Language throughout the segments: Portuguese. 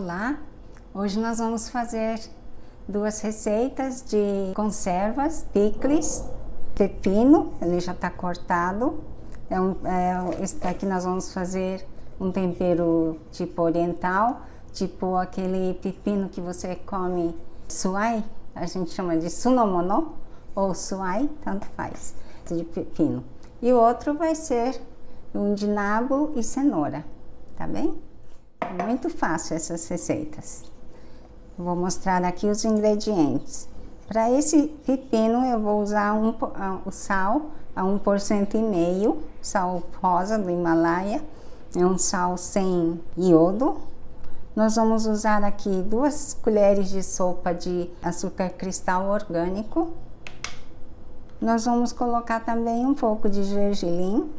Olá! Hoje nós vamos fazer duas receitas de conservas, picles, pepino, ele já está cortado. Esse daqui nós vamos fazer um tempero tipo oriental, tipo aquele pepino que você come, suai, a gente chama de sunomono ou suai, tanto faz, de pepino. E o outro vai ser um de nabo e cenoura, tá bem? É muito fácil essas receitas. Vou mostrar aqui os ingredientes. Para esse pepino eu vou usar o sal a 1,5%, sal rosa do Himalaia, é um sal sem iodo. Nós vamos usar aqui 2 colheres de sopa de açúcar cristal orgânico. Nós vamos colocar também um pouco de gergelim.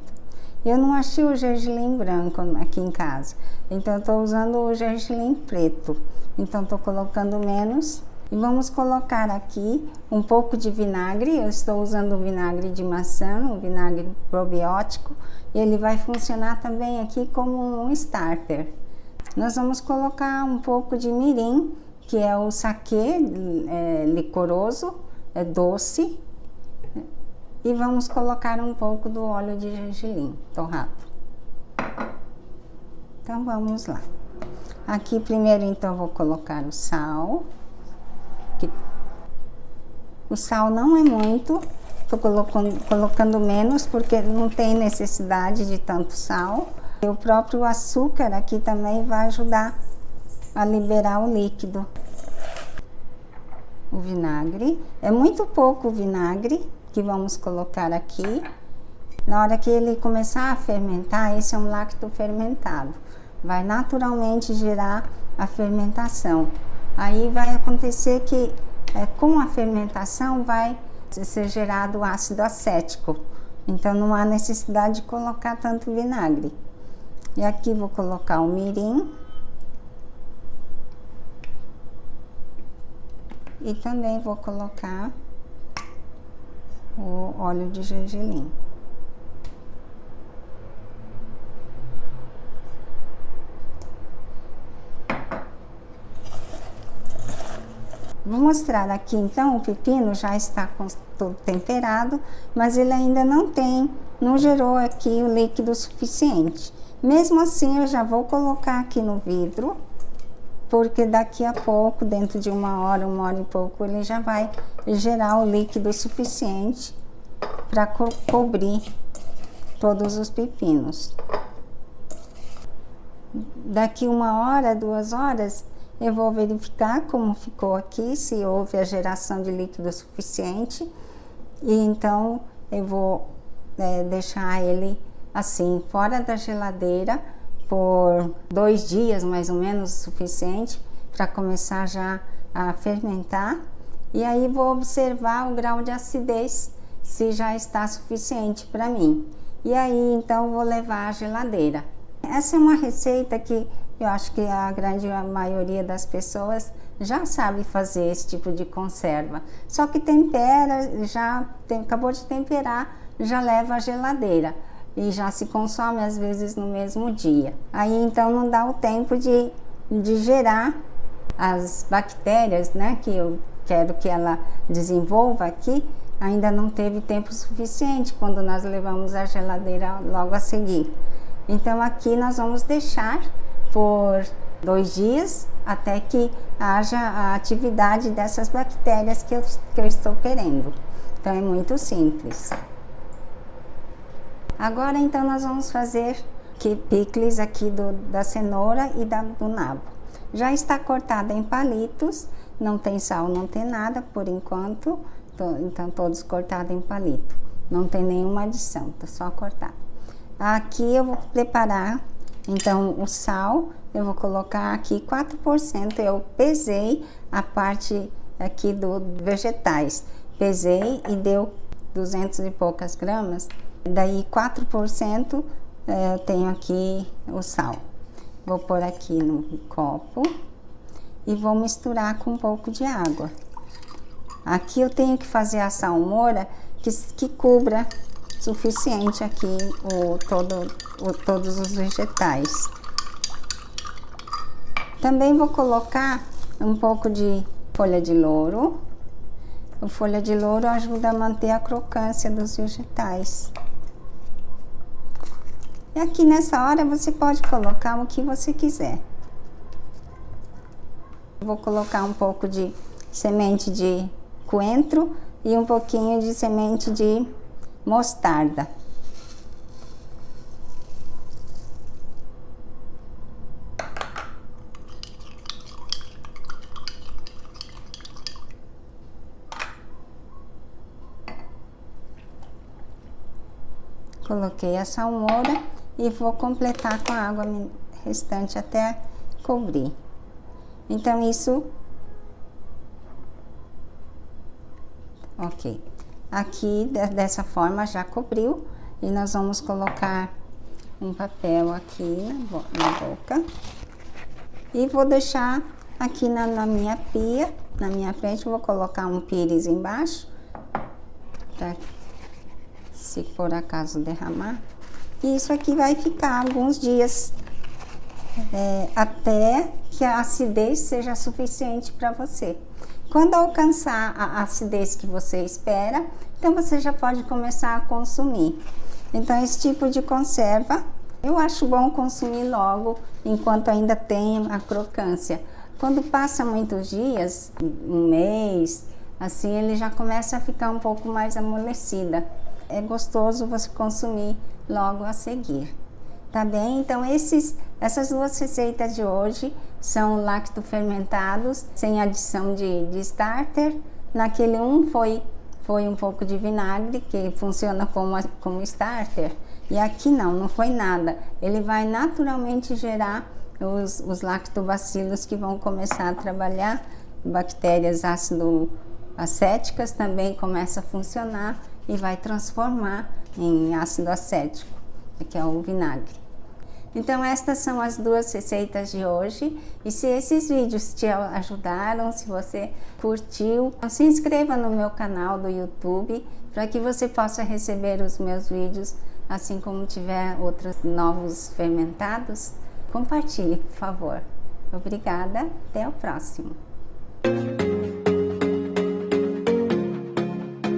Eu não achei o gergelim branco aqui em casa, então eu estou usando o gergelim preto. Então estou colocando menos. E vamos colocar aqui um pouco de vinagre. Eu estou usando o vinagre de maçã, um vinagre probiótico. E ele vai funcionar também aqui como um starter. Nós vamos colocar um pouco de mirim, que é o saquê licoroso, é doce. E vamos colocar um pouco do óleo de gergelim torrado. Então vamos lá. Aqui primeiro então vou colocar o sal. O sal não é muito, estou colocando menos porque não tem necessidade de tanto sal. E o próprio açúcar aqui também vai ajudar a liberar o líquido. O vinagre, é muito pouco o vinagre que vamos colocar aqui. Na hora que ele começar a fermentar, esse é um lacto fermentado, vai naturalmente gerar a fermentação. Aí vai acontecer que com a fermentação vai ser gerado ácido acético, então não há necessidade de colocar tanto vinagre. E aqui vou colocar o mirim e também vou colocar o óleo de gergelim. Vou mostrar aqui então, o pepino já está todo temperado, mas ele ainda não gerou aqui o líquido suficiente. Mesmo assim eu já vou colocar aqui no vidro, porque daqui a pouco, dentro de uma hora e pouco, ele já vai gerar o líquido suficiente para cobrir todos os pepinos. Daqui 1 hora, 2 horas, eu vou verificar como ficou aqui, se houve a geração de líquido suficiente. E então eu vou deixar ele assim, fora da geladeira, por 2 dias mais ou menos, o suficiente para começar já a fermentar. E aí vou observar o grau de acidez, se já está suficiente para mim. E aí então vou levar à geladeira. Essa é uma receita que eu acho que a grande maioria das pessoas já sabe fazer esse tipo de conserva. Só que tempera, acabou de temperar, já leva à geladeira. E já se consome às vezes no mesmo dia. Aí então não dá o tempo de gerar as bactérias, né, que eu quero que ela desenvolva aqui. Ainda não teve tempo suficiente quando nós levamos à geladeira logo a seguir. Então aqui nós vamos deixar por 2 dias até que haja a atividade dessas bactérias que eu estou querendo. Então é muito simples. Agora então nós vamos fazer picles aqui da cenoura e do nabo. Já está cortada em palitos, não tem sal, não tem nada por enquanto, então todos cortados em palito. Não tem nenhuma adição, tá só cortado. Aqui eu vou preparar então o sal, eu vou colocar aqui 4%, eu pesei a parte aqui dos vegetais, pesei e deu 200 e poucas gramas. Daí 4% eu tenho aqui o sal. Vou pôr aqui no copo e vou misturar com um pouco de água. Aqui eu tenho que fazer a salmoura que cubra suficiente aqui todos os vegetais. Também vou colocar um pouco de folha de louro. A folha de louro ajuda a manter a crocância dos vegetais. E aqui nessa hora você pode colocar o que você quiser. Vou colocar um pouco de semente de coentro e um pouquinho de semente de mostarda. Coloquei a salmoura e vou completar com a água restante até cobrir. Então isso, ok. Aqui dessa forma já cobriu e nós vamos colocar um papel aqui na boca e vou deixar aqui na minha pia, na minha frente. Vou colocar um pires embaixo, tá? Se por acaso derramar. E isso aqui vai ficar alguns dias até que a acidez seja suficiente para você. Quando alcançar a acidez que você espera, então você já pode começar a consumir. Então esse tipo de conserva eu acho bom consumir logo, enquanto ainda tem a crocância. Quando passa muitos dias, um mês, assim ele já começa a ficar um pouco mais amolecida. É gostoso você consumir logo a seguir, tá bem? Então essas duas receitas de hoje são lactofermentados sem adição de starter. Naquele foi um pouco de vinagre, que funciona como starter, e aqui não foi nada. Ele vai naturalmente gerar os lactobacilos que vão começar a trabalhar, bactérias ácido-acéticas também começa a funcionar e vai transformar em ácido acético, que é o vinagre. Então estas são as duas receitas de hoje, e se esses vídeos te ajudaram, se você curtiu, se inscreva no meu canal do YouTube para que você possa receber os meus vídeos, assim como tiver outros novos fermentados. Compartilhe, por favor. Obrigada, até o próximo.